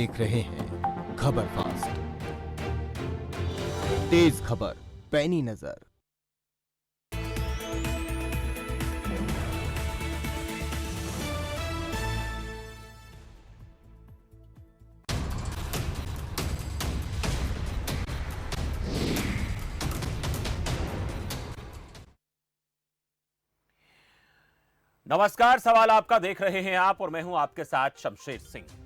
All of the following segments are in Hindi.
देख रहे हैं खबर फास्ट, तेज खबर, पैनी नजर। नमस्कार, सवाल आपका देख रहे हैं आप और मैं हूं आपके साथ शमशेर सिंह।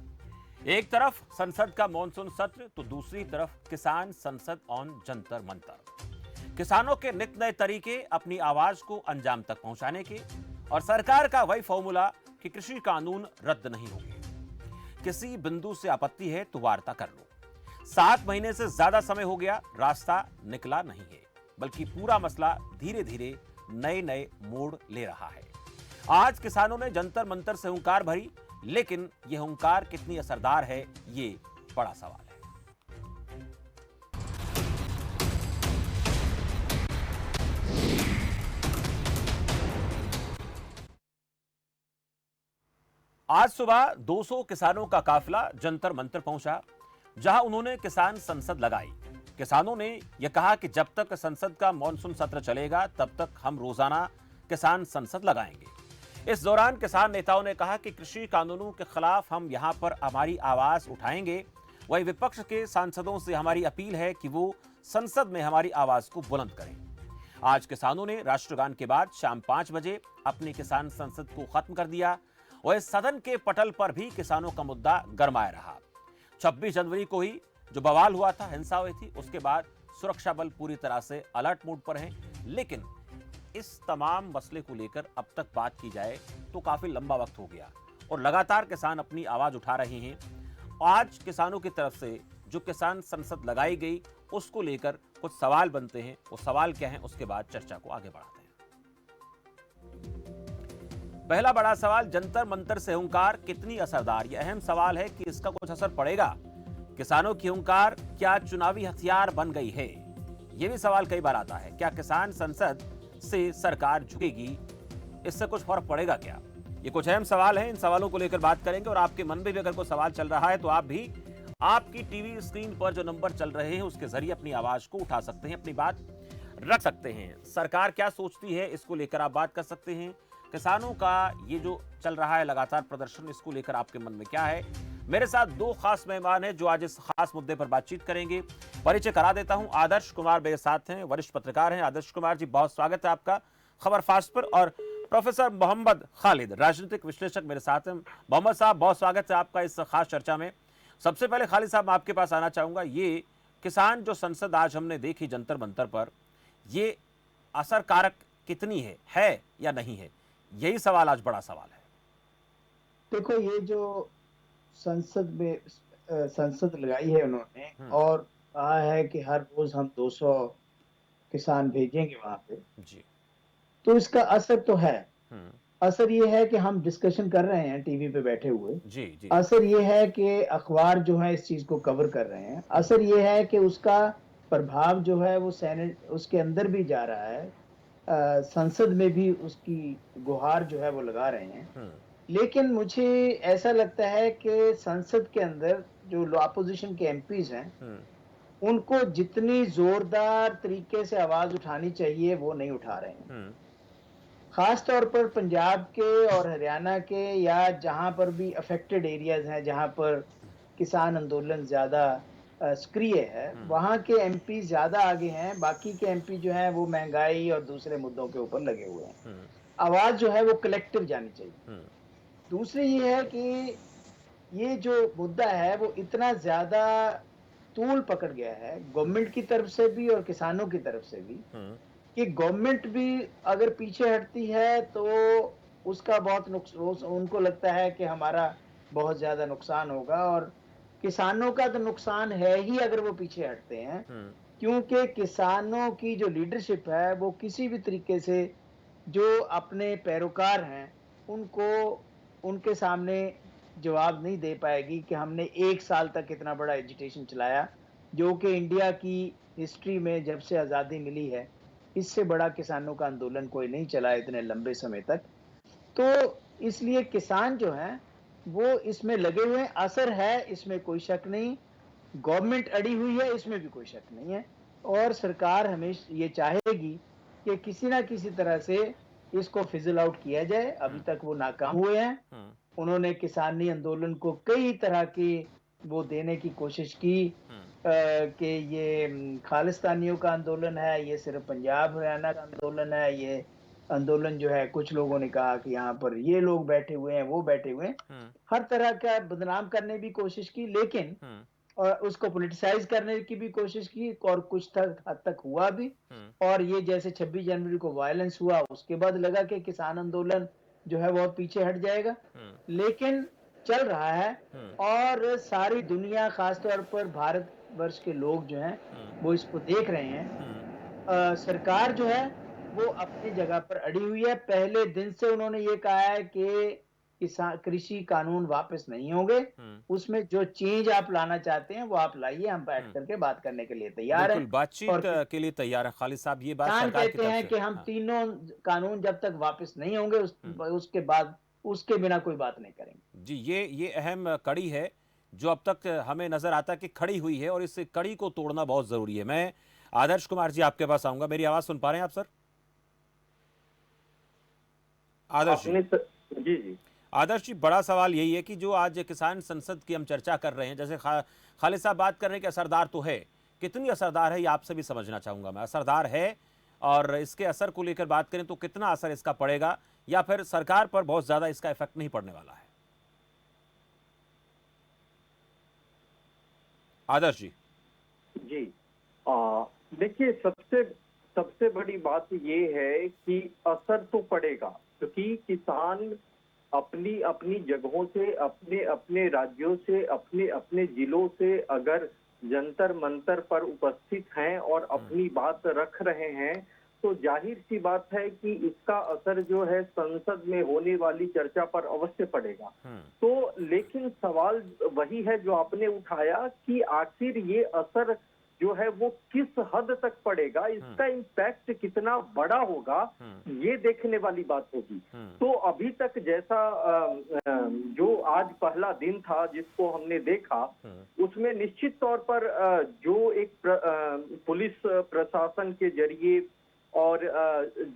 एक तरफ संसद का मॉनसून सत्र तो दूसरी तरफ किसान संसद ऑन जंतर मंतर। किसानों के नित नए तरीके अपनी आवाज को अंजाम तक पहुंचाने के और सरकार का वही फॉर्मूला कि कृषि कानून रद्द नहीं होंगे। किसी बिंदु से आपत्ति है तो वार्ता कर लो। 7 महीने से ज्यादा समय हो गया, रास्ता निकला नहीं है, बल्कि पूरा मसला धीरे धीरे नए नए मोड़ ले रहा है। आज किसानों ने जंतर मंतर से हुंकार भरी, लेकिन यह हुंकार कितनी असरदार है, ये बड़ा सवाल है। आज सुबह 200 किसानों का काफिला जंतर मंतर पहुंचा, जहां उन्होंने किसान संसद लगाई। किसानों ने यह कहा कि जब तक संसद का मॉनसून सत्र चलेगा, तब तक हम रोजाना किसान संसद लगाएंगे। इस दौरान किसान नेताओं ने कहा कि कृषि कानूनों के खिलाफ हम यहां पर हमारी आवाज उठाएंगे। वहीं विपक्ष के सांसदों से हमारी अपील है कि वो संसद में हमारी आवाज को बुलंद करें। आज किसानों ने राष्ट्रगान के बाद शाम 5 बजे अपनी किसान संसद को खत्म कर दिया। वह सदन के पटल पर भी किसानों का मुद्दा गरमाया रहा। 26 जनवरी को ही जो बवाल हुआ था, हिंसा हुई थी, उसके बाद सुरक्षा बल पूरी तरह से अलर्ट मोड पर हैं। लेकिन इस तमाम मसले को लेकर अब तक बात की जाए तो काफी लंबा वक्त हो गया और लगातार किसान अपनी आवाज उठा रहे हैं। आज किसानों की तरफ से जो किसान संसद लगाई गई, उसको लेकर कुछ सवाल बनते हैं। वो सवाल क्या है, उसके बाद चर्चा को आगे बढ़ाते हैं। पहला बड़ा सवाल, जंतर मंतर से हुंकार कितनी असरदार? यह अहम सवाल है कि इसका कुछ असर पड़ेगा। किसानों की हुंकार क्या चुनावी हथियार बन गई है? यह भी सवाल कई बार आता है। क्या किसान संसद से सरकार झुकेगी? इससे कुछ फर्क पड़ेगा क्या? ये कुछ अहम सवाल हैं। इन सवालों को लेकर बात करेंगे और आपके मन में भी अगर कोई सवाल चल रहा है तो आप भी आपकी टीवी स्क्रीन पर जो नंबर चल रहे हैं उसके जरिए अपनी आवाज को उठा सकते हैं, अपनी बात रख सकते हैं। सरकार क्या सोचती है, इसको लेकर आप बात कर सकते हैं। किसानों का ये जो चल रहा है लगातार प्रदर्शन, इसको लेकर आपके मन में क्या है? मेरे साथ 2 खास मेहमान हैं जो आज इस खास मुद्दे पर बातचीत करेंगे। परिचय करा देता हूं। आदर्श कुमार मेरे साथ हैं, वरिष्ठ पत्रकार हैं। आदर्श कुमार जी, बहुत स्वागत है आपका खबर फास्ट पर। और प्रोफेसर मोहम्मद खालिद, राजनीतिक विश्लेषक, मेरे साथ हैं। मोहम्मद साहब, बहुत स्वागत है आपका इस खास चर्चा में। सबसे पहले खालिद साहब, मैं आपके पास आना चाहूंगा। ये किसान जो संसद आज हमने देखी जंतर मंतर पर, ये असरकारक कितनी है या नहीं है? यही सवाल आज बड़ा सवाल है। देखो, ये जो संसद में संसद लगाई है उन्होंने और कहा है कि हर रोज हम 200 किसान भेजेंगे वहां पे, जी तो इसका असर तो है। असर ये है कि हम डिस्कशन कर रहे हैं टीवी पे बैठे हुए। जी जी। असर ये है कि अखबार जो है इस चीज को कवर कर रहे हैं। असर ये है कि उसका प्रभाव जो है वो सेनेट उसके अंदर भी जा रहा है। संसद में भी उसकी गुहार जो है वो लगा रहे हैं। लेकिन मुझे ऐसा लगता है कि संसद के अंदर जो अपोजिशन के एमपीज हैं, उनको जितनी जोरदार तरीके से आवाज उठानी चाहिए वो नहीं उठा रहे हैं। खास तौर पर पंजाब के और हरियाणा के, या जहां पर भी अफेक्टेड एरियाज हैं, जहां पर किसान आंदोलन ज्यादा सक्रिय है, वहां के एमपी ज्यादा आगे हैं। बाकी के एमपी जो हैं वो महंगाई और दूसरे मुद्दों के ऊपर लगे हुए हैं। आवाज जो है वो कलेक्टिव जानी चाहिए। दूसरी ये है कि ये जो मुद्दा है वो इतना ज्यादा तूल पकड़ गया है गवर्नमेंट की तरफ से भी और किसानों की तरफ से भी, कि गवर्नमेंट भी अगर पीछे हटती है तो उसका बहुत नुकसान, उनको लगता है कि हमारा बहुत ज्यादा नुकसान होगा। और किसानों का तो नुकसान है ही अगर वो पीछे हटते हैं, क्योंकि किसानों की जो लीडरशिप है वो किसी भी तरीके से जो अपने पैरोकार हैं उनको उनके सामने जवाब नहीं दे पाएगी कि हमने 1 साल तक इतना बड़ा एजिटेशन चलाया, जो कि इंडिया की हिस्ट्री में जब से आज़ादी मिली है इससे बड़ा किसानों का आंदोलन कोई नहीं चला इतने लंबे समय तक। तो इसलिए किसान जो हैं वो इसमें लगे हुए हैं। असर है, इसमें कोई शक नहीं। गवर्नमेंट अड़ी हुई है, इसमें भी कोई शक नहीं है। और सरकार हमेशा ये चाहेगी कि किसी ना किसी तरह से इसको फिजल आउट किया जाए। अभी तक वो नाकाम हुए हैं। हम्म, उन्होंने किसानी आंदोलन को कई तरह की वो देने की कोशिश की कि ये खालिस्तानियों का आंदोलन है, ये सिर्फ पंजाब हरियाणा का आंदोलन है। ये आंदोलन जो है, कुछ लोगों ने कहा कि यहाँ पर ये लोग बैठे हुए हैं, वो बैठे हुए हैं। हम्म, हर तरह का बदनाम करने की कोशिश की, लेकिन हम्म, और उसको पॉलिटिसाइज करने की भी कोशिश की, और कुछ हद तक हुआ भी। हम्म, और ये जैसे 26 जनवरी को वायलेंस हुआ, उसके बाद लगा कि किसान आंदोलन जो है बहुत पीछे हट जाएगा, हम्म, लेकिन चल रहा है। हम्म, और सारी दुनिया, खासतौर पर भारत वर्ष के लोग जो हैं, हम्म, वो इसको देख रहे हैं। हम्म, सरकार जो है वो अपनी जगह पर अड़ी हुई है। पहले दिन से उन्होंने ये कहा है कि किसान कृषि कानून वापस नहीं होंगे। हम्म, उसमें जो चेंज आप लाना चाहते हैं वो आप लाइए, हम बैठ हम्म। करके बात करने के लिए तैयार बिल्कुल हैं। और बातचीत के लिए तैयार है खालिद साहब, ये बात किसान सरकार की कहते तरफ हैं से। कि हम हाँ। तीनों कानून जब तक वापस नहीं होंगे हम्म। उसके बाद उसके बिना कोई बात नहीं करेंगे। जी, ये अहम कड़ी है जो अब तक हमें नजर आता है कि खड़ी हुई है, और इस कड़ी को तोड़ना बहुत जरूरी है। मैं आदर्श कुमार जी आपके पास आऊंगा। मेरी आवाज सुन पा रहे हैं आप सर? आदर्श जी। आपने जी जी आदर्श जी, बड़ा सवाल यही है कि जो आज किसान संसद की हम चर्चा कर रहे हैं, जैसे खालिद साहब बात कर रहे हैं कि असरदार तो है, कितनी असरदार है ये आपसे भी समझना चाहूंगा मैं। असरदार है, और इसके असर को लेकर बात करें तो कितना असर इसका पड़ेगा, या फिर सरकार पर बहुत ज्यादा इसका इफेक्ट नहीं पड़ने वाला है? आदर्श जी। जी देखिए, सबसे सबसे बड़ी बात ये है कि असर तो पड़ेगा, क्योंकि किसान अपनी अपनी जगहों से, अपने अपने राज्यों से, अपने अपने जिलों से अगर जंतर मंतर पर उपस्थित हैं और अपनी बात रख रहे हैं, तो जाहिर सी बात है कि इसका असर जो है संसद में होने वाली चर्चा पर अवश्य पड़ेगा। हम्म, तो लेकिन सवाल वही है जो आपने उठाया कि आखिर ये असर जो है वो किस हद तक पड़ेगा, इसका इम्पैक्ट कितना बड़ा होगा, ये देखने वाली बात होगी। तो अभी तक जैसा जो आज पहला दिन था जिसको हमने देखा, उसमें निश्चित तौर पर जो एक पुलिस प्रशासन के जरिए और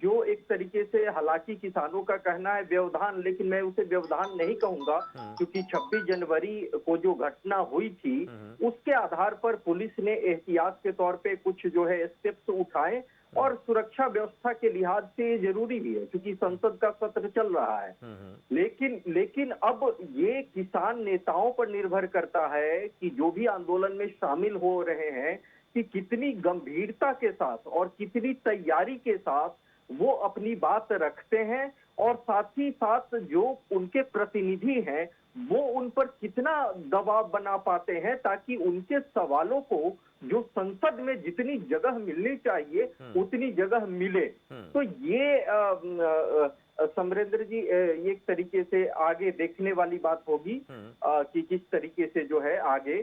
जो एक तरीके से, हालांकि किसानों का कहना है व्यवधान, लेकिन मैं उसे व्यवधान नहीं कहूंगा, क्योंकि 26 जनवरी को जो घटना हुई थी उसके आधार पर पुलिस ने एहतियात के तौर पे कुछ जो है स्टेप्स उठाए, और सुरक्षा व्यवस्था के लिहाज से ये जरूरी भी है क्योंकि संसद का सत्र चल रहा है। लेकिन अब ये किसान नेताओं पर निर्भर करता है कि जो भी आंदोलन में शामिल हो रहे हैं कि कितनी गंभीरता के साथ और कितनी तैयारी के साथ वो अपनी बात रखते हैं, और साथ ही साथ जो उनके प्रतिनिधि हैं वो उन पर कितना दबाव बना पाते हैं ताकि उनके सवालों को जो संसद में जितनी जगह मिलनी चाहिए उतनी जगह मिले। तो ये समरेंद्र जी, एक तरीके से आगे देखने वाली बात होगी कि किस तरीके से जो है आगे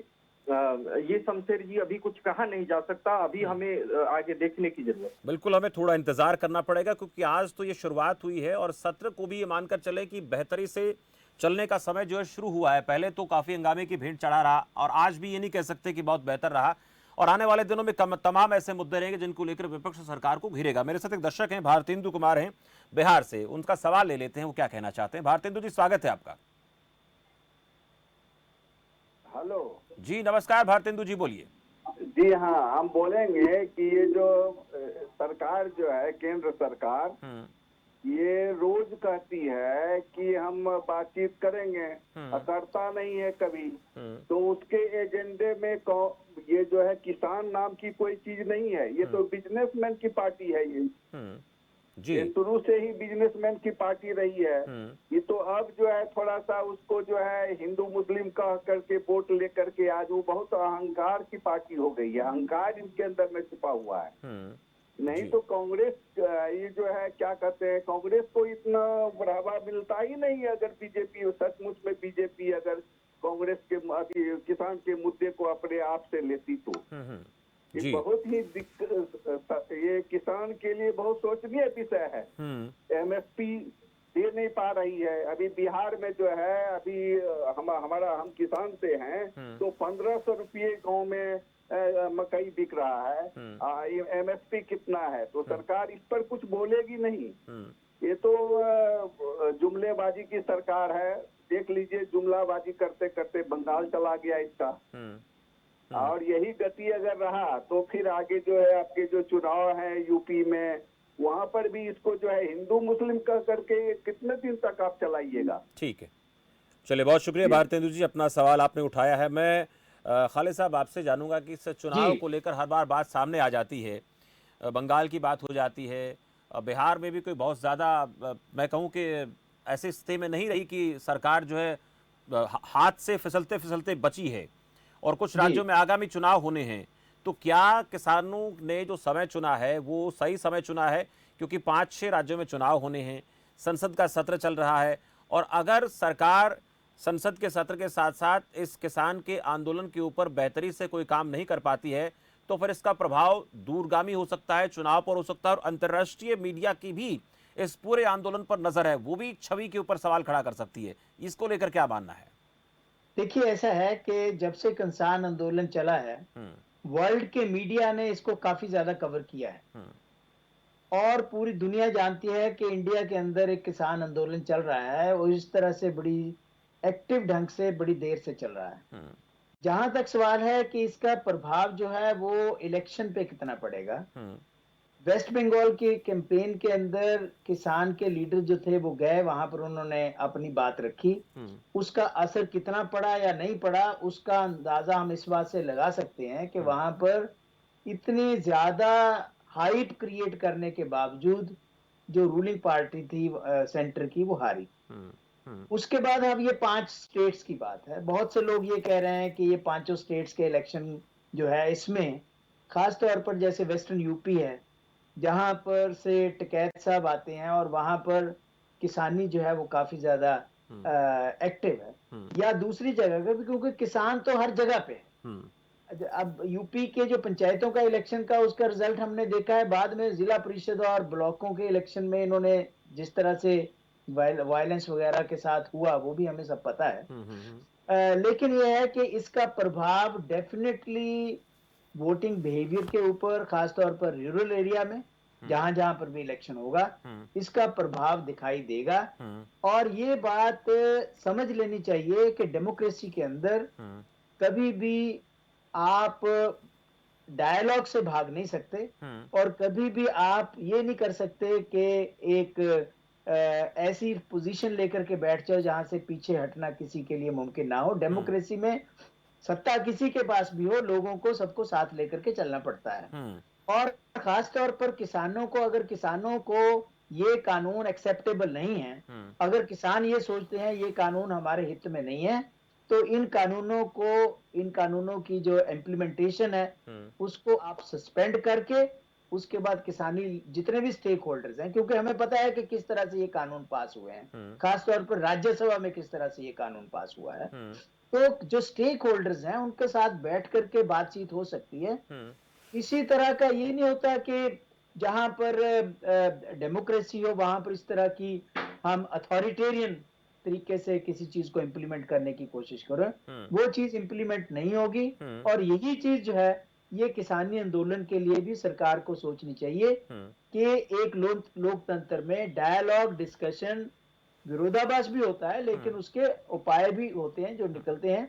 ये शमशेर जी अभी कुछ कहा नहीं जा सकता, अभी हमें आगे देखने की जरूरत है। बिल्कुल, हमें थोड़ा इंतजार करना पड़ेगा, क्योंकि आज तो ये शुरुआत हुई है और सत्र को भी ये मानकर चले कि बेहतरी से चलने का समय जो है शुरू हुआ है। पहले तो काफी हंगामे की भीड़ चढ़ा रहा, और आज भी ये नहीं कह सकते कि बहुत बेहतर रहा, और आने वाले दिनों में तमाम ऐसे मुद्दे रहेंगे जिनको लेकर विपक्ष सरकार को घेरेगा। मेरे साथ एक दर्शक हैं, भारतेंदु कुमार हैं बिहार से, उनका सवाल ले लेते हैं, वो क्या कहना चाहते हैं। भारतेंदु जी, स्वागत है आपका। हेलो जी नमस्कार भारतेंदु जी, बोलिए। जी हाँ, हम बोलेंगे कि ये जो सरकार जो है, केंद्र सरकार, ये रोज कहती है कि हम बातचीत करेंगे, करता नहीं है कभी। तो उसके एजेंडे में ये जो है किसान नाम की कोई चीज नहीं है, ये तो बिजनेसमैन की पार्टी है। ये शुरू से ही बिजनेसमैन की पार्टी रही है। ये तो अब जो है थोड़ा सा उसको जो है हिंदू मुस्लिम कह करके वोट लेकर के आज वो बहुत अहंकार की पार्टी हो गई है। अहंकार इनके अंदर में छुपा हुआ है। नहीं तो कांग्रेस, ये जो है क्या कहते हैं, कांग्रेस को इतना बढ़ावा मिलता ही नहीं है। अगर बीजेपी सचमुच में बीजेपी अगर कांग्रेस के किसान के मुद्दे को अपने आप से लेती तो ये बहुत ही ये किसान के लिए बहुत सोचनीय विषय है। एमएसपी दे नहीं पा रही है। अभी बिहार में जो है, अभी हम किसान से हैं, तो 1500 रुपये गाँव में मकई बिक रहा है। MSP कितना है, तो सरकार इस पर कुछ बोलेगी नहीं। ये तो जुमलेबाजी की सरकार है। देख लीजिए, जुमलाबाजी करते करते बंगाल चला गया इसका। और यही गति अगर रहा तो फिर आगे जो है आपके जो चुनाव है यूपी में, वहां पर भी इसको जो है हिंदू मुस्लिम का करके कितने दिन तक आप चलाइएगा। ठीक है, चलिए, बहुत शुक्रिया भारतेंदु जी, अपना सवाल आपने उठाया है। मैं खालिद साहब आपसे जानूंगा कि इस चुनाव को लेकर हर बार बात सामने आ जाती है, बंगाल की बात हो जाती है, बिहार में भी कोई बहुत ज़्यादा मैं कहूँ कि ऐसी स्थिति में नहीं रही कि सरकार जो है हाथ से फिसलते फिसलते बची है, और कुछ राज्यों में आगामी चुनाव होने हैं। तो क्या किसानों ने जो समय चुना है वो सही समय चुना है? क्योंकि 5-6 राज्यों में चुनाव होने हैं, संसद का सत्र चल रहा है, और अगर सरकार संसद के सत्र के साथ साथ इस किसान के आंदोलन के ऊपर बेहतरी से कोई काम नहीं कर पाती है, तो फिर इसका प्रभाव दूरगामी हो सकता है, चुनाव पर हो सकता है, और अंतर्राष्ट्रीय मीडिया की भी इस पूरे आंदोलन पर नजर है, वो भी छवि के ऊपर सवाल खड़ा कर सकती है। इसको लेकर क्या मानना है? देखिए, ऐसा है कि जब से किसान आंदोलन चला है, वर्ल्ड के मीडिया ने इसको काफी ज्यादा कवर किया है, और पूरी दुनिया जानती है कि इंडिया के अंदर एक किसान आंदोलन चल रहा है, और इस तरह से बड़ी एक्टिव ढंग से बड़ी देर से चल रहा है। जहां तक सवाल है कि इसका प्रभाव जो है वो इलेक्शन पे कितना पड़ेगा, वेस्ट बंगाल की कैंपेन के अंदर किसान के लीडर जो थे वो गए, वहां पर उन्होंने अपनी बात रखी। उसका असर कितना पड़ा या नहीं पड़ा, उसका अंदाजा हम इस बात से लगा सकते हैं कि वहां पर इतनी ज्यादा हाइप क्रिएट करने के बावजूद जो रूलिंग पार्टी थी सेंटर की, वो हारी। उसके बाद अब ये 5 स्टेट्स की बात है। बहुत से लोग ये कह रहे हैं कि ये 5 स्टेट्स के इलेक्शन जो है, इसमें खास तौर पर जैसे वेस्टर्न यूपी है, जहां पर से टिकैत साहब आते हैं, और वहां पर किसानी जो है वो काफी ज्यादा एक्टिव है, या दूसरी जगह का, क्योंकि किसान तो हर जगह पे है। अब यूपी के जो पंचायतों का इलेक्शन का उसका रिजल्ट हमने देखा है, बाद में जिला परिषद और ब्लॉकों के इलेक्शन में इन्होंने जिस तरह से वायलेंस वगैरह के साथ हुआ, वो भी हमें सब पता है। लेकिन यह है कि इसका प्रभाव डेफिनेटली वोटिंग बिहेवियर के ऊपर, खासतौर पर रूरल एरिया में जहां जहां पर भी इलेक्शन होगा, इसका प्रभाव दिखाई देगा। और ये बात समझ लेनी चाहिए कि डेमोक्रेसी के अंदर कभी भी आप डायलॉग से भाग नहीं सकते, और कभी भी आप ये नहीं कर सकते कि एक ऐसी पोजीशन लेकर के बैठ जाओ जहां से पीछे हटना किसी के लिए मुमकिन ना हो। डेमोक्रेसी में सत्ता किसी के पास भी हो, लोगों को सबको साथ लेकर के चलना पड़ता है। और खास तौर पर किसानों को, अगर किसानों को ये कानून एक्सेप्टेबल नहीं है, अगर किसान ये सोचते हैं ये कानून हमारे हित में नहीं है, तो इन कानूनों की जो इम्प्लीमेंटेशन है उसको आप सस्पेंड करके, उसके बाद किसानी जितने भी स्टेक होल्डर्स हैं, क्योंकि हमें पता है कि किस तरह से ये कानून पास हुए हैं, खासतौर पर राज्यसभा में किस तरह से ये कानून पास हुआ है, तो जो स्टेक होल्डर्स हैं उनके साथ बैठ करके बातचीत हो सकती है। इसी तरह का ये नहीं होता कि जहां पर डेमोक्रेसी हो वहां पर इस तरह की हम अथॉरिटेरियन तरीके से किसी चीज को इम्प्लीमेंट करने की कोशिश करें, वो चीज इम्प्लीमेंट नहीं होगी। और यही चीज जो है ये किसानी आंदोलन के लिए भी सरकार को सोचनी चाहिए कि एक लोकतंत्र में डायलॉग, डिस्कशन, विरोधाभास भी होता है, लेकिन उसके उपाय भी होते हैं जो निकलते हैं।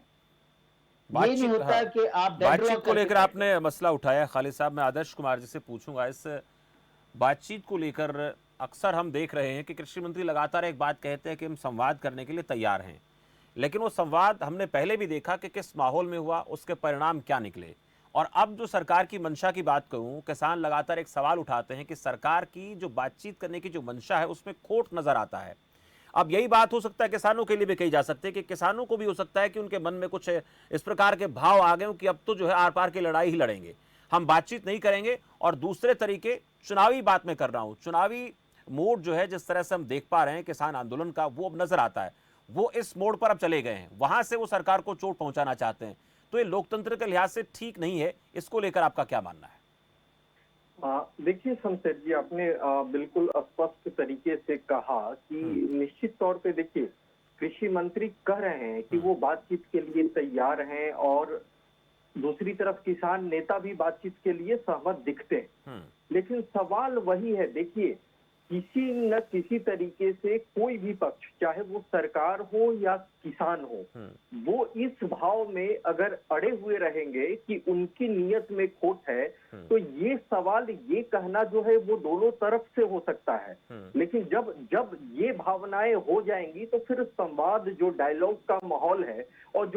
ये नहीं होता कि आप बातचीत को लेकर आपने मसला उठाया खालिद साहब, मैं आदर्श कुमार जी से पूछूंगा इस बातचीत को लेकर। अक्सर हम देख रहे हैं कि कृषि मंत्री लगातार एक बात कहते हैं कि हम संवाद करने के लिए तैयार हैं, लेकिन वो संवाद हमने पहले भी देखा कि किस माहौल में हुआ, उसके परिणाम क्या निकले। और अब जो सरकार की मंशा की बात करूं, किसान लगातार एक सवाल उठाते हैं कि सरकार की जो बातचीत करने की जो मंशा है उसमें खोट नजर आता है। अब यही बात हो सकता है किसानों के लिए भी कही जा सकती है कि किसानों को भी हो सकता है कि उनके मन में कुछ इस प्रकार के भाव आ गए कि अब तो जो है आर पार की लड़ाई ही लड़ेंगे, हम बातचीत नहीं करेंगे। और दूसरे तरीके, चुनावी बात मैं कर रहा हूं, चुनावी मोड जो है जिस तरह से हम देख पा रहे हैं किसान आंदोलन का, वो अब नजर आता है, वो इस मोड पर अब चले गए हैं, वहां से वो सरकार को चोट पहुंचाना चाहते हैं। तो ये लोकतंत्र के लिहाज से ठीक नहीं है, इसको लेकर आपका क्या मानना है? देखिए शमशेर जी, आपने बिल्कुल स्पष्ट तरीके से कहा कि निश्चित तौर पे देखिए, कृषि मंत्री कह रहे हैं कि वो बातचीत के लिए तैयार हैं और दूसरी तरफ किसान नेता भी बातचीत के लिए सहमत दिखते हैं। लेकिन सवाल वही है, देखिए किसी न किसी तरीके से कोई भी पक्ष, चाहे वो सरकार हो या किसान हो, वो इस भाव में अगर अड़े हुए रहेंगे कि उनकी नियत में खोट है, तो ये सवाल, ये कहना जो है वो दोनों तरफ से हो सकता है। लेकिन जब जब ये भावनाएं हो जाएंगी तो फिर संवाद, जो डायलॉग का माहौल है और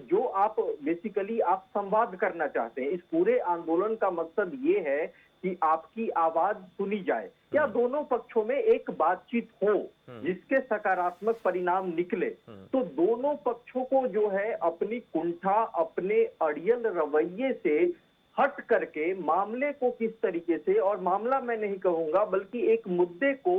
जो आप बेसिकली आप संवाद करना चाहते हैं, इस पूरे आंदोलन का मकसद ये है कि आपकी आवाज सुनी जाए या दोनों पक्षों में एक बातचीत हो जिसके सकारात्मक परिणाम निकले। तो दोनों पक्षों को जो है अपनी कुंठा, अपने अड़ियल रवैये से हट करके मामले को किस तरीके से, और मामला मैं नहीं कहूंगा बल्कि एक मुद्दे को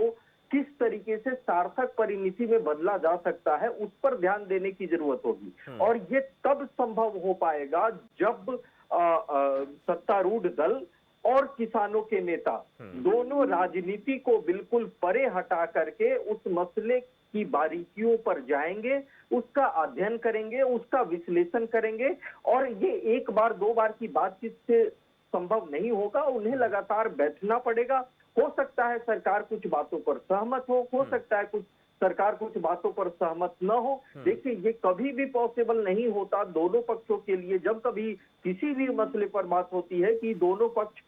किस तरीके से सार्थक परिणति में बदला जा सकता है, उस पर ध्यान देने की जरूरत होगी। और ये तब संभव हो पाएगा जब सत्तारूढ़ दल और किसानों के नेता दोनों राजनीति को बिल्कुल परे हटा करके उस मसले की बारीकियों पर जाएंगे, उसका अध्ययन करेंगे, उसका विश्लेषण करेंगे। और ये एक बार दो बार की बातचीत से संभव नहीं होगा, उन्हें लगातार बैठना पड़ेगा। हो सकता है सरकार कुछ बातों पर सहमत हो सकता है सरकार कुछ बातों पर सहमत न हो। देखिए, ये कभी भी पॉसिबल नहीं होता दोनों पक्षों के लिए, जब कभी किसी भी मसले पर बात होती है कि दोनों पक्ष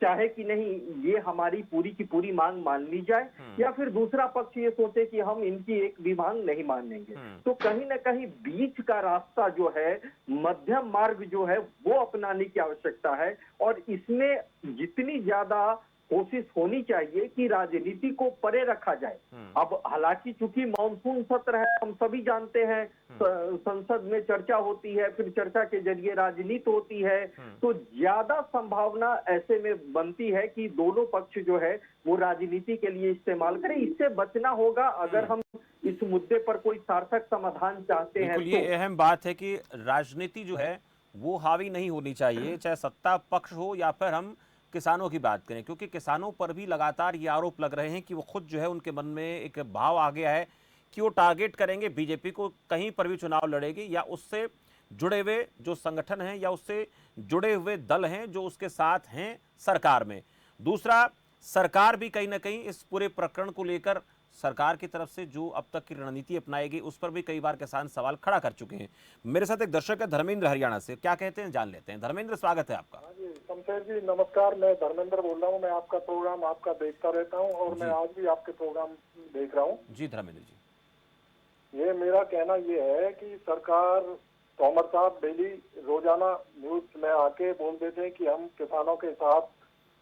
चाहे कि नहीं ये हमारी पूरी की पूरी मांग मान ली जाए, या फिर दूसरा पक्ष ये सोचे कि हम इनकी एक भी मांग नहीं मानेंगे। तो कहीं ना कहीं बीच का रास्ता जो है, मध्यम मार्ग जो है, वो अपनाने की आवश्यकता है। और इसमें जितनी ज्यादा कोशिश होनी चाहिए कि राजनीति को परे रखा जाए। अब हालांकि चूंकि मानसून सत्र है, हम सभी जानते हैं, संसद में चर्चा होती है, फिर चर्चा के जरिए राजनीति होती है, तो ज्यादा संभावना ऐसे में बनती है कि दोनों पक्ष जो है वो राजनीति के लिए इस्तेमाल करें। इससे बचना होगा अगर हम इस मुद्दे पर कोई सार्थक समाधान चाहते हैं। ये अहम बात है कि राजनीति जो है वो हावी नहीं होनी चाहिए, चाहे सत्ता पक्ष हो या फिर हम किसानों की बात करें, क्योंकि किसानों पर भी लगातार ये आरोप लग रहे हैं कि वो खुद जो है, उनके मन में एक भाव आ गया है कि वो टारगेट करेंगे बीजेपी को, कहीं पर भी चुनाव लड़ेगी या उससे जुड़े हुए जो संगठन हैं या उससे जुड़े हुए दल हैं जो उसके साथ हैं सरकार में। दूसरा, सरकार भी कहीं ना कहीं इस पूरे प्रकरण को लेकर सरकार की तरफ से जो अब तक की रणनीति अपनाई गई उस पर भी कई बार किसान सवाल खड़ा कर चुके हैं। मेरे साथ एक दर्शक है धर्मेंद्र, हरियाणा से, क्या कहते हैं जान लेते हैं। धर्मेंद्र, स्वागत है आपका। जी शमशेर जी नमस्कार, मैं धर्मेंद्र बोल रहा हूँ। मैं आपका प्रोग्राम आपका देखता रहता हूँ और मैं आज भी आपके प्रोग्राम देख रहा हूँ। जी धर्मेंद्र जी, ये मेरा कहना ये है कि सरकार, तोमर साहब डेली रोजाना न्यूज में आके बोल देते हैं कि हम किसानों के साथ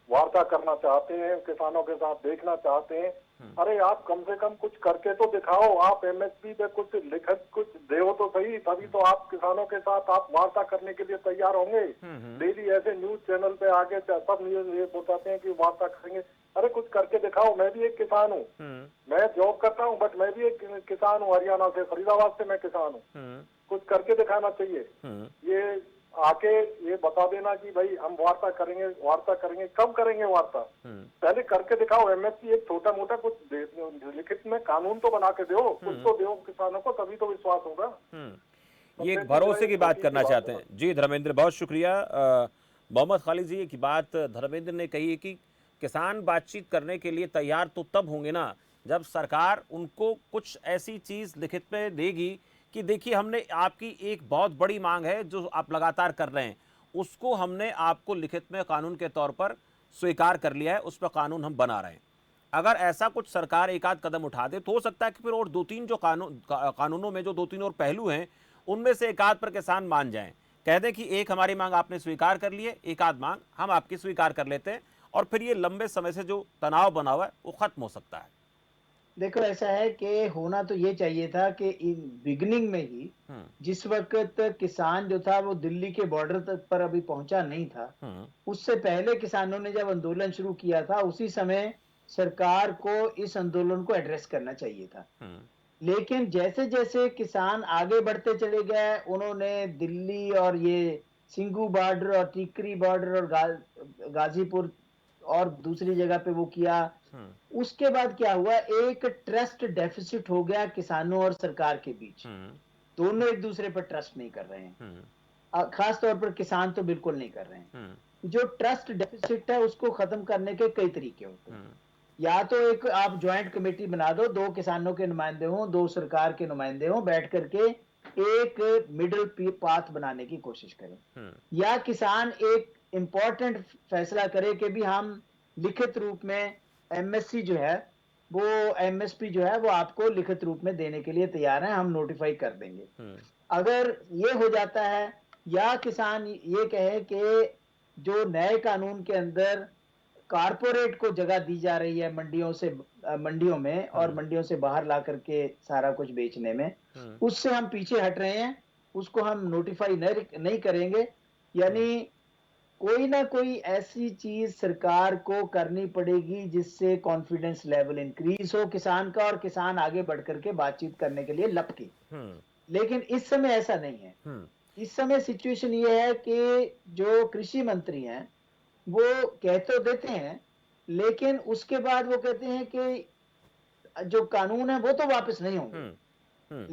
वार्ता करना चाहते हैं, किसानों के साथ देखना चाहते हैं। अरे आप कम से कम कुछ करके तो दिखाओ, आप एमएसपी पे कुछ लिखत कुछ दे तो सही, तभी तो आप किसानों के साथ आप वार्ता करने के लिए तैयार होंगे। डेली ऐसे न्यूज चैनल पे आके सब न्यूज ये बताते हैं कि वार्ता करेंगे। अरे कुछ करके दिखाओ। मैं भी एक किसान हूँ, मैं जॉब करता हूँ, बट मैं भी एक किसान हूँ, हरियाणा से, फरीदाबाद से मैं किसान हूँ। कुछ करके दिखाना चाहिए। ये आके ये बता देना कि भाई हम वार्ता करेंगे, कब करेंगे वार्ता? पहले करके दिखाओ। एमएसपी एक छोटा मोटा कुछ लिखित में कानून तो बना के दो, कुछ तो दो किसानों को, तभी तो विश्वास होगा। ये एक भरोसे की बात करना चाहते हैं। जी धर्मेंद्र, बहुत शुक्रिया। मोहम्मद खालिद जी, एक बात धर्मेंद्र ने कही है कि किसान बातचीत करने के लिए तैयार तो तब होंगे ना जब सरकार उनको कुछ ऐसी चीज लिखित में देगी कि देखिए हमने आपकी एक बहुत बड़ी मांग है जो आप लगातार कर रहे हैं, उसको हमने आपको लिखित में कानून के तौर पर स्वीकार कर लिया है, उस पर कानून हम बना रहे हैं। अगर ऐसा कुछ सरकार एक आध कदम उठा दे तो हो सकता है कि फिर और दो तीन जो कानूनों में जो दो तीन और पहलू हैं उनमें से एक आध पर किसान मान जाएं, कह दें कि एक हमारी मांग आपने स्वीकार कर ली है, एक आध मांग हम आपकी स्वीकार कर लेते हैं, और फिर ये लंबे समय से जो तनाव बना हुआ है वो खत्म हो सकता है। देखो, ऐसा है कि होना तो ये चाहिए था कि इन बिगिनिंग में ही, जिस वक्त किसान जो था वो दिल्ली के बॉर्डर तक पर अभी पहुंचा नहीं था, उससे पहले किसानों ने जब आंदोलन शुरू किया था, उसी समय सरकार को इस आंदोलन को एड्रेस करना चाहिए था। लेकिन जैसे जैसे किसान आगे बढ़ते चले गए, उन्होंने दिल्ली और ये सिंघू बॉर्डर और टिकरी बॉर्डर और गाजीपुर और दूसरी जगह पे वो किया। उसके बाद क्या हुआ, एक ट्रस्ट डेफिसिट हो गया किसानों और सरकार के बीच। दोनों एक दूसरे पर ट्रस्ट नहीं कर रहे हैं, खास तौर पर किसान तो बिल्कुल नहीं कर रहे हैं। जो ट्रस्ट डेफिसिट है उसको खत्म करने के कई तरीके होते हैं। या तो एक आप ज्वाइंट कमेटी बना दो, 2 किसानों के नुमाइंदे हों, 2 सरकार के नुमाइंदे हों, बैठ करके एक मिडिल पाथ बनाने की कोशिश करें। या किसान एक इंपॉर्टेंट फैसला करे कि भी हम लिखित रूप में एमएससी जो है वो एमएसपी जो है वो आपको लिखित रूप में देने के लिए तैयार है, हम नोटिफाई कर देंगे। अगर ये हो जाता है, या किसान ये कहे कि जो नए कानून के अंदर कारपोरेट को जगह दी जा रही है मंडियों में और मंडियों से बाहर ला करके सारा कुछ बेचने में, उससे हम पीछे हट रहे हैं, उसको हम नोटिफाई नहीं करेंगे। यानी कोई ना कोई ऐसी चीज सरकार को करनी पड़ेगी जिससे कॉन्फिडेंस लेवल इंक्रीज हो किसान का, और किसान आगे बढ़ करके बातचीत करने के लिए लपके। लेकिन इस समय ऐसा नहीं है। इस समय सिचुएशन ये है कि जो कृषि मंत्री हैं वो कह तो देते हैं, लेकिन उसके बाद वो कहते हैं कि जो कानून है वो तो वापस नहीं होंगे,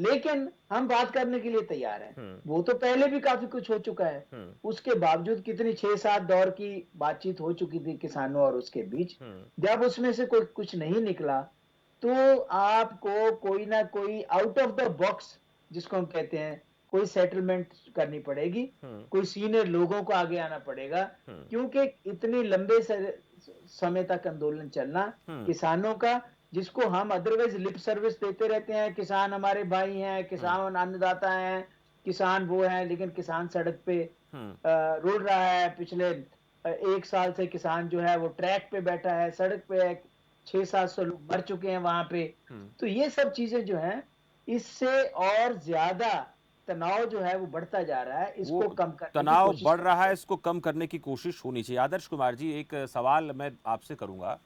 लेकिन हम बात करने के लिए तैयार हैं। वो तो पहले भी काफी कुछ हो चुका है। उसके बावजूद कितनी 6-7 दौर की बातचीत हो चुकी थी किसानों और उसके बीच। जब उसमें से कोई कुछ नहीं निकला, तो आपको कोई ना कोई आउट ऑफ द बॉक्स, जिसको हम कहते हैं, कोई सेटलमेंट करनी पड़ेगी, कोई सीनियर लोगों को आगे आना पड़ेगा, क्योंकि इतनी लंबे समय तक आंदोलन चलना किसानों का, जिसको हम अदरवाइज लिप सर्विस देते रहते हैं, किसान हमारे भाई हैं, किसान अन्नदाता हैं, किसान वो हैं, लेकिन किसान सड़क पे रुल रहा है। पिछले 1 साल से किसान जो है वो ट्रैक पे बैठा है, सड़क पे है, 600-700 लोग मर चुके हैं वहां पे। तो ये सब चीजें जो हैं, इससे और ज्यादा तनाव जो है वो बढ़ता जा रहा है। इसको कम करने की तनाव कोशिश बढ़ रहा है, इसको कम करने की कोशिश होनी चाहिए। आदर्श कुमार जी, एक सवाल मैं आपसे करूंगा।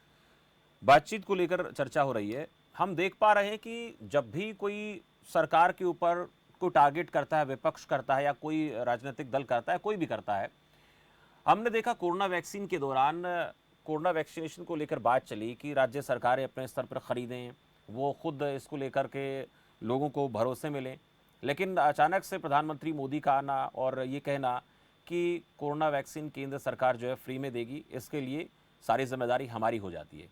बातचीत को लेकर चर्चा हो रही है। हम देख पा रहे हैं कि जब भी कोई सरकार के ऊपर कोई टारगेट करता है, विपक्ष करता है, या कोई राजनीतिक दल करता है, कोई भी करता है, हमने देखा कोरोना वैक्सीन के दौरान कोरोना वैक्सीनेशन को लेकर बात चली कि राज्य सरकारें अपने स्तर पर खरीदें, वो खुद इसको लेकर के लोगों को भरोसे मिलें। लेकिन अचानक से प्रधानमंत्री मोदी का आना और ये कहना कि कोरोना वैक्सीन केंद्र सरकार जो है फ्री में देगी, इसके लिए सारी जिम्मेदारी हमारी हो जाती है।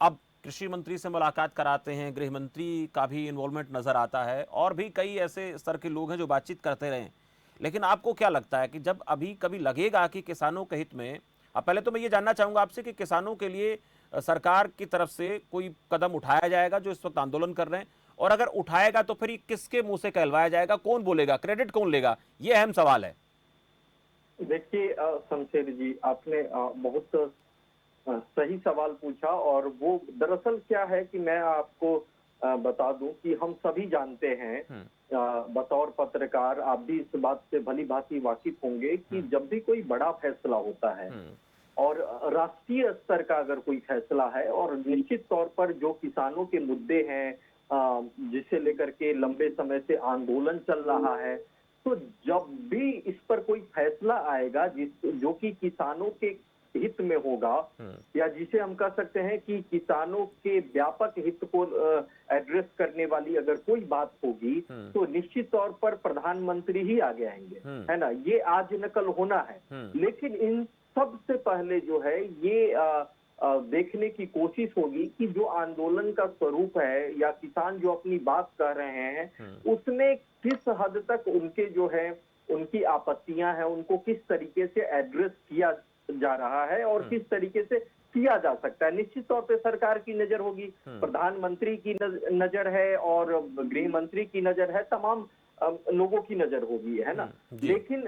अब कृषि मंत्री से मुलाकात कराते हैं, गृह मंत्री का भी इन्वॉल्वमेंट नजर आता है, और भी कई ऐसे स्तर के लोग हैं जो बातचीत करते रहे। लेकिन आपको क्या लगता है कि जब अभी कभी लगेगा कि किसानों के हित में, अब पहले तो मैं ये जानना चाहूंगा आपसे कि किसानों के लिए सरकार की तरफ से कोई कदम उठाया जाएगा जो इस वक्त आंदोलन कर रहे हैं, और अगर उठाएगा तो फिर किसके मुंह से कहलवाया जाएगा, कौन बोलेगा, क्रेडिट कौन लेगा, ये अहम सवाल है। देखिए शमशेर जी, आपने बहुत सही सवाल पूछा, और वो दरअसल क्या है कि मैं आपको बता दूं कि हम सभी जानते हैं, बतौर पत्रकार आप भी इस बात से भली भांति वाकिफ होंगे कि जब भी कोई बड़ा फैसला होता है और राष्ट्रीय स्तर का अगर कोई फैसला है, और निश्चित तौर पर जो किसानों के मुद्दे हैं जिसे लेकर के लंबे समय से आंदोलन चल रहा है, तो जब भी इस पर कोई फैसला आएगा जो कि किसानों के हित में होगा, या जिसे हम कह सकते हैं कि किसानों के व्यापक हित को एड्रेस करने वाली अगर कोई बात होगी, तो निश्चित तौर पर प्रधानमंत्री ही आगे आएंगे, है ना। ये आज नकल होना है। लेकिन इन सबसे पहले जो है ये देखने की कोशिश होगी कि जो आंदोलन का स्वरूप है, या किसान जो अपनी बात कह रहे हैं, उसमें किस हद तक उनके जो है उनकी आपत्तियां हैं, उनको किस तरीके से एड्रेस किया जा रहा है और किस तरीके से किया जा सकता है। निश्चित तौर पे सरकार की नजर होगी, प्रधानमंत्री की नजर है, और गृह मंत्री की नजर है, तमाम लोगों की नजर होगी, है ना। लेकिन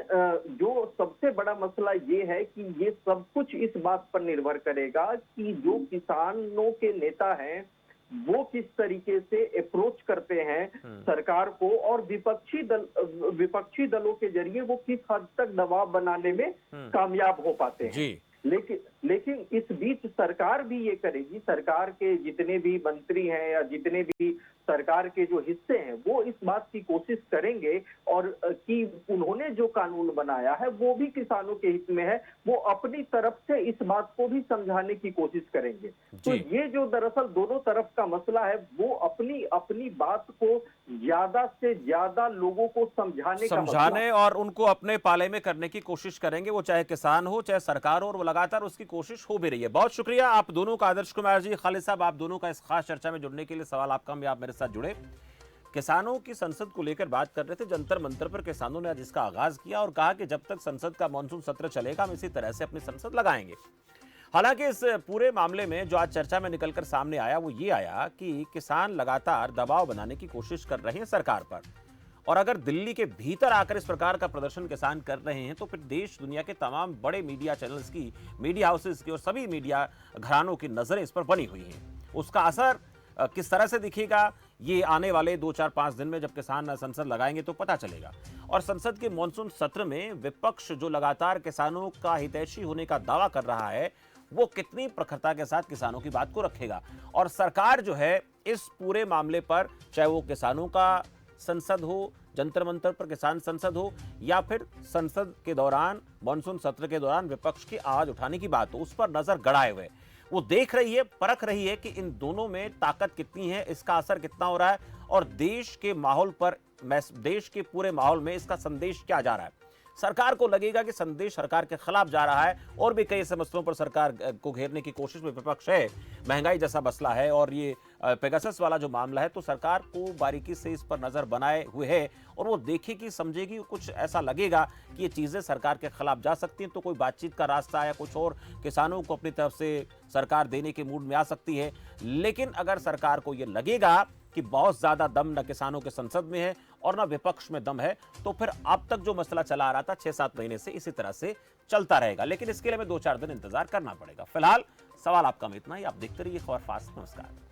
जो सबसे बड़ा मसला ये है कि ये सब कुछ इस बात पर निर्भर करेगा कि जो किसानों के नेता हैं वो किस तरीके से अप्रोच करते हैं सरकार को, और विपक्षी दलों के जरिए वो किस हद तक दबाव बनाने में कामयाब हो पाते हैं। लेकिन लेकिन इस बीच सरकार भी ये करेगी, सरकार के जितने भी मंत्री हैं या जितने भी सरकार के जो हिस्से हैं वो इस बात की कोशिश करेंगे और कि उन्होंने जो कानून बनाया है वो भी किसानों के हित में है, वो अपनी तरफ से इस बात को भी समझाने की कोशिश करेंगे। तो ये जो दरअसल दोनों तरफ का मसला है वो अपनी अपनी बात को ज्यादा से ज्यादा लोगों को समझाने और उनको अपने पाले में करने की कोशिश करेंगे, वो चाहे किसान हो चाहे सरकार हो, और वो लगातार उसकी कोशिश हो भी रही है। बहुत शुक्रिया आप दोनों का, आदर्श कुमार जी, खालिद साहब, आप दोनों का इस खास चर्चा में जुड़ने के लिए। सवाल आपका भी, आप मेरे साथ जुड़े। किसानों की संसद को लेकर बात कर रहे थे। जंतर मंतर पर किसानों ने आज इसका आगाज किया और कहा कि जब तक संसद का मानसून सत्र चलेगा हम इसी तरह से अपनी संसद लगाएंगे। हालांकि इस पूरे मामले में जो आज चर्चा में निकलकर सामने आया वो ये आया कि किसान लगातार दबाव बनाने की कोशिश कर रहे हैं सरकार पर, और अगर दिल्ली के भीतर आकर इस प्रकार का प्रदर्शन किसान कर रहे हैं तो फिर देश दुनिया के तमाम बड़े मीडिया चैनल्स की, मीडिया हाउसेस की और सभी मीडिया घरानों की नजरें इस पर बनी हुई हैं। उसका असर किस तरह से दिखेगा ये आने वाले 2-4-5 दिन में जब किसान संसद लगाएंगे तो पता चलेगा। और संसद के मॉनसून सत्र में विपक्ष जो लगातार किसानों का हितैषी होने का दावा कर रहा है वो कितनी प्रखरता के साथ किसानों की बात को रखेगा, और सरकार जो है इस पूरे मामले पर, चाहे वो किसानों का संसद हो, जंतर मंतर पर किसान संसद हो, या फिर संसद के दौरान मॉनसून सत्र के दौरान विपक्ष की आवाज उठाने की बात हो, उस पर नजर गड़ाए हुए वो देख रही है, परख रही है कि इन दोनों में ताकत कितनी है, इसका असर कितना हो रहा है, और देश के माहौल पर, देश के पूरे माहौल में इसका संदेश क्या जा रहा है। सरकार को लगेगा कि संदेश सरकार के खिलाफ जा रहा है, और भी कई ऐसे मसलों पर सरकार को घेरने की कोशिश में विपक्ष है। महंगाई जैसा मसला है और ये पेगासस वाला जो मामला है, तो सरकार को बारीकी से इस पर नजर बनाए हुए है और वो देखेगी, समझेगी। कुछ ऐसा लगेगा कि ये चीजें सरकार के खिलाफ जा सकती हैं तो कोई बातचीत का रास्ता या कुछ और किसानों को अपनी तरफ से सरकार देने के मूड में आ सकती है। लेकिन अगर सरकार को ये लगेगा कि बहुत ज्यादा दम न किसानों के संसद में है और न विपक्ष में दम है, तो फिर अब तक जो मसला चला आ रहा था 6-7 महीने से, इसी तरह से चलता रहेगा। लेकिन इसके लिए हमें 2-4 दिन इंतजार करना पड़ेगा। फिलहाल सवाल आपका में इतना ही। आप देखते रहिए खबर फास्ट। नमस्कार।